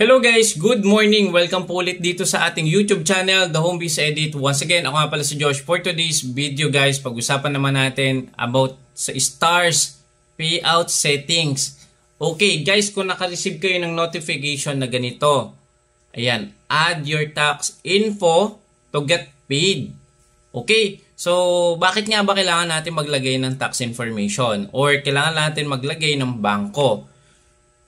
Hello guys, good morning. Welcome po ulit dito sa ating YouTube channel, The Homebiz Edit. Once again, ako nga pala si Josh. For today's video guys, pag-usapan naman natin about sa stars payout settings. Okay guys, kung naka-receive kayo ng notification na ganito, ayan, add your tax info to get paid. Okay, so bakit nga ba kailangan natin maglagay ng tax information or kailangan natin maglagay ng bangko?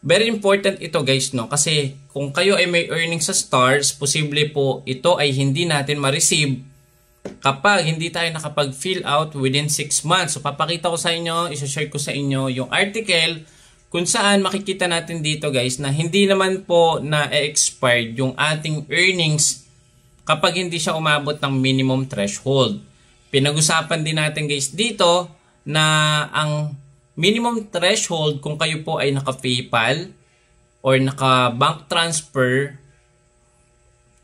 Very important ito guys, no? Kasi kung kayo ay may earnings sa stars, posible po ito ay hindi natin ma-receive kapag hindi tayo nakapag-fill out within 6 months. So papakita ko sa inyo, isa-share ko sa inyo yung article kung saan makikita natin dito guys na hindi naman po na-expired yung ating earnings kapag hindi siya umabot ng minimum threshold. Pinag-usapan din natin guys dito na ang minimum threshold kung kayo po ay naka-PayPal or naka-bank transfer,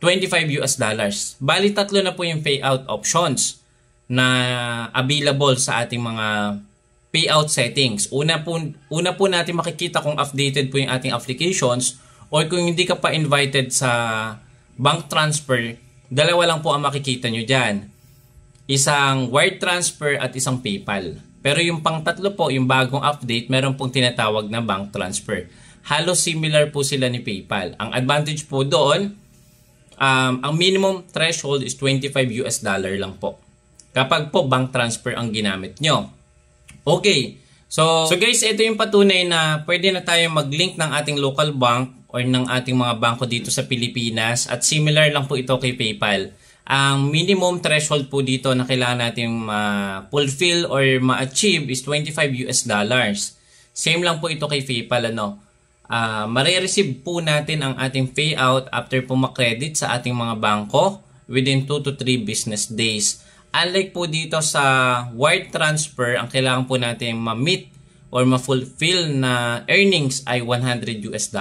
$25 US. Bali tatlo na po yung payout options na available sa ating mga payout settings. Una po natin makikita kung updated po yung ating applications or kung hindi ka pa invited sa bank transfer, dalawa lang po ang makikita nyo dyan. Isang wire transfer at isang PayPal. Pero yung pang tatlo po, yung bagong update, meron pong tinatawag na bank transfer. Halos similar po sila ni PayPal. Ang advantage po doon, ang minimum threshold is $25 US lang po. Kapag po bank transfer ang ginamit nyo. Okay. So guys, ito yung patunay na pwede na tayo mag-link ng ating local bank or ng ating mga bangko dito sa Pilipinas. At similar lang po ito kay PayPal. Ang minimum threshold po dito na kailangan natin ma-fulfill or ma-achieve is $25 US. Same lang po ito kay PayPal. Mare-receive po natin ang ating payout after po ma-credit sa ating mga bangko within 2 to 3 business days. Unlike po dito sa wire transfer, ang kailangan po natin ma-meet or ma-fulfill na earnings ay $100 US.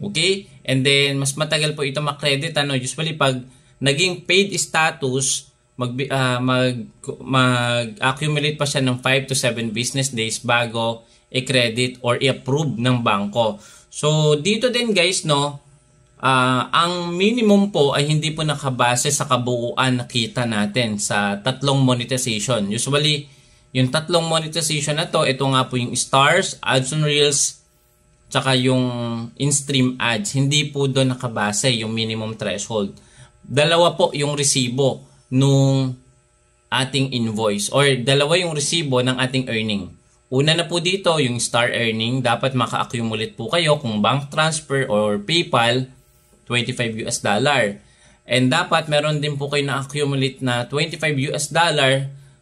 Okay? And then, mas matagal po ito ma-credit. Usually, pag naging paid status, mag-accumulate pa siya ng 5 to 7 business days bago i-credit or i-approve ng bangko. So, dito din guys, ang minimum po ay hindi po nakabase sa kabuuan na kita natin sa tatlong monetization. Usually, yung tatlong monetization na to, ito nga po yung stars, ads on reels, tsaka yung in-stream ads. Hindi po doon nakabase yung minimum threshold. Dalawa po yung resibo nung ating invoice or dalawa yung resibo ng ating earning. Una na po dito yung star earning, dapat maka-accumulate po kayo kung bank transfer or PayPal, $25 US. And dapat meron din po kayo na-accumulate na $25 US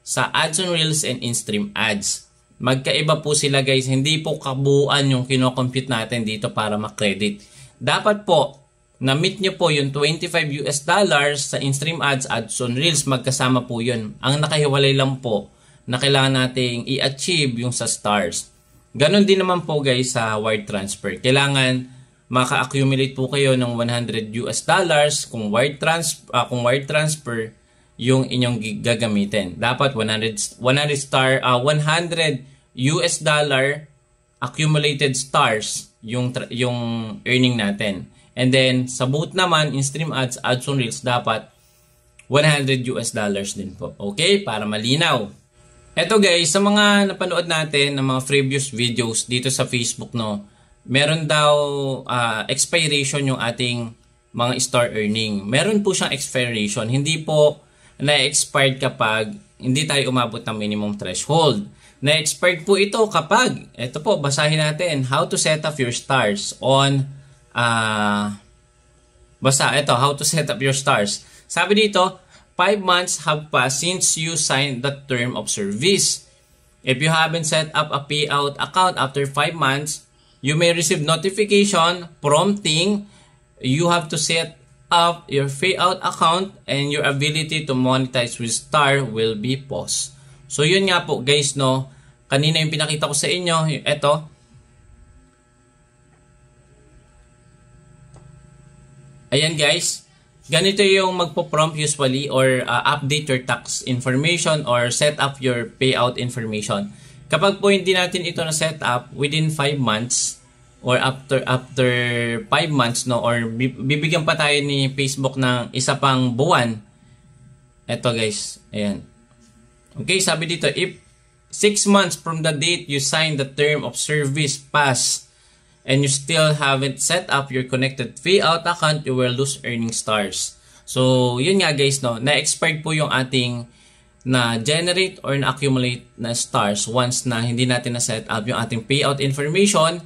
sa ads on reels and in-stream ads. Magkaiba po sila guys, hindi po kabuuan yung kino-compute natin dito para ma-credit. Dapat po na-meet nyo po yung $25 US sa in-stream ads, ads on reels, magkasama po yun. Ang nakahiwalay lang po na kailangan nating i-achieve yung sa stars. Ganon din naman po guys sa wire transfer. Kailangan maka-accumulate po kayo ng $100 US kung wire transfer yung inyong gagamitin. Dapat 100 US accumulated stars yung earning natin. And then, sa both naman, in-stream ads, ads on reels, dapat $100 US din po. Okay? Para malinaw. Eto guys, sa mga napanood natin ng mga previous videos dito sa Facebook, meron daw expiration yung ating mga star earning. Meron po siyang expiration. Hindi po na-expired kapag hindi tayo umabot ng minimum threshold. Na-expired po ito kapag, eto po, basahin natin, how to set up your stars on how to set up your stars. Sabi dito, 5 months have passed since you signed the term of service. If you haven't set up a payout account after 5 months, you may receive notification prompting you have to set up your payout account and your ability to monetize with star will be paused. So yun nga po guys, kanina yung pinakita ko sa inyo, ito. Ayan guys, ganito yung magpo-prompt usually or update your tax information or set up your payout information. Kapag po hindi natin ito na set up within 5 months, or after 5 months, no, or bibigyan pa tayo ni Facebook ng isa pang buwan. Eto guys, ayan. Okay, sabi dito, if 6 months from the date you sign the term of service pass and you still haven't set up your connected payout account, you will lose earning stars. So, yun nga guys, no, na-expired po yung ating na-generate or na-accumulate na stars once na hindi natin na-set up yung ating payout information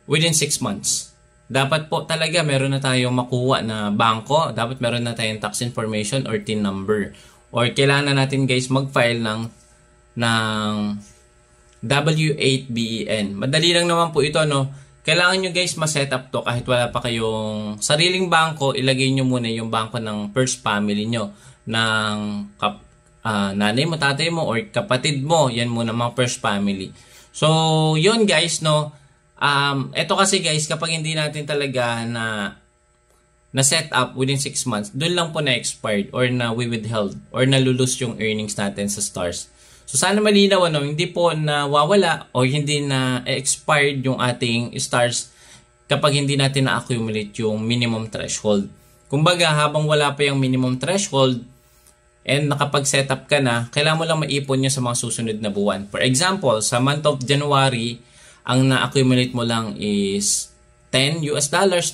within 6 months. Dapat po talaga meron na tayong makuha na bangko, dapat meron na tayong tax information or TIN number. Or kailangan na natin guys mag-file ng W8BEN. Madali lang naman po ito, no. Kailangan nyo guys ma-set up to kahit wala pa kayong sariling bangko. Ilagay nyo muna yung bangko ng first family nyo, ng nanay mo, tatay mo, or kapatid mo. Yan muna mga first family. So, yun guys, no. Ito kasi guys, kapag hindi natin talaga na set up within 6 months, doon lang po na-expired or na-withheld or na-lose yung earnings natin sa stars. So sana malinaw, ano, hindi po nawawala o hindi na-expired yung ating stars kapag hindi natin na-accumulate yung minimum threshold. Kumbaga, habang wala pa yung minimum threshold and nakapag-set up ka na, kailangan mo lang maipon nyo sa mga susunod na buwan. For example, sa month of January, ang na-accumulate mo lang is $10,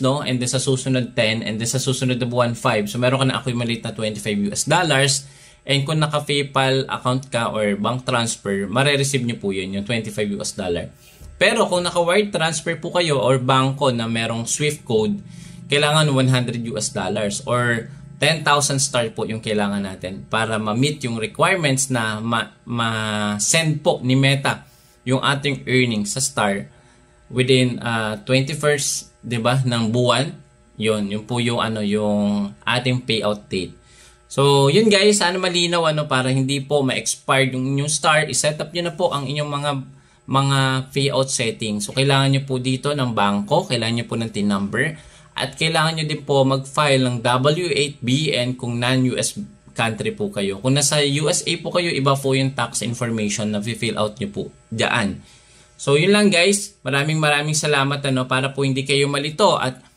no? And then sa susunod 10, and then sa susunod na buwan 5. So meron ka na-accumulate na $25. And kung naka-PayPal account ka or bank transfer, mare-receive nyo po yun, yung $25. Pero kung naka-wire transfer po kayo or bangko na merong SWIFT code, kailangan $100 or 10,000 star po yung kailangan natin para ma-meet yung requirements na ma-send po ni Meta yung ating earnings sa star within 21st, 'di ba, ng buwan. Yun po yung yung ating payout date. So, yun guys, sana malinaw para hindi po ma-expire yung inyong star. I-set up niyo na po ang inyong mga payout settings. So, kailangan niyo po dito ng bangko, kailangan niyo po ng TIN number, at kailangan niyo din po mag-file ng W8BEN kung non-US country po kayo. Kung nasa USA po kayo, iba po yung tax information na fill out nyo po dyan. So, yun lang guys. Maraming salamat para po hindi kayo malito at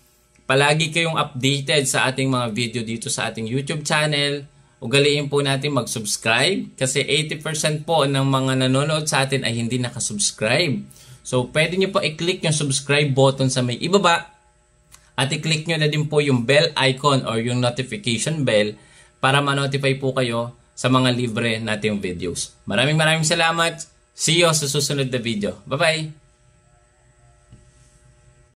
palagi kayong updated sa ating mga video dito sa ating YouTube channel. Ugaliin po natin mag-subscribe kasi 80% po ng mga nanonood sa atin ay hindi nakasubscribe. So, pwede nyo po i-click yung subscribe button sa may ibaba at i-click nyo na din po yung bell icon or yung notification bell para ma-notify po kayo sa mga libre nating videos. Maraming salamat. See you sa susunod na video. Bye-bye!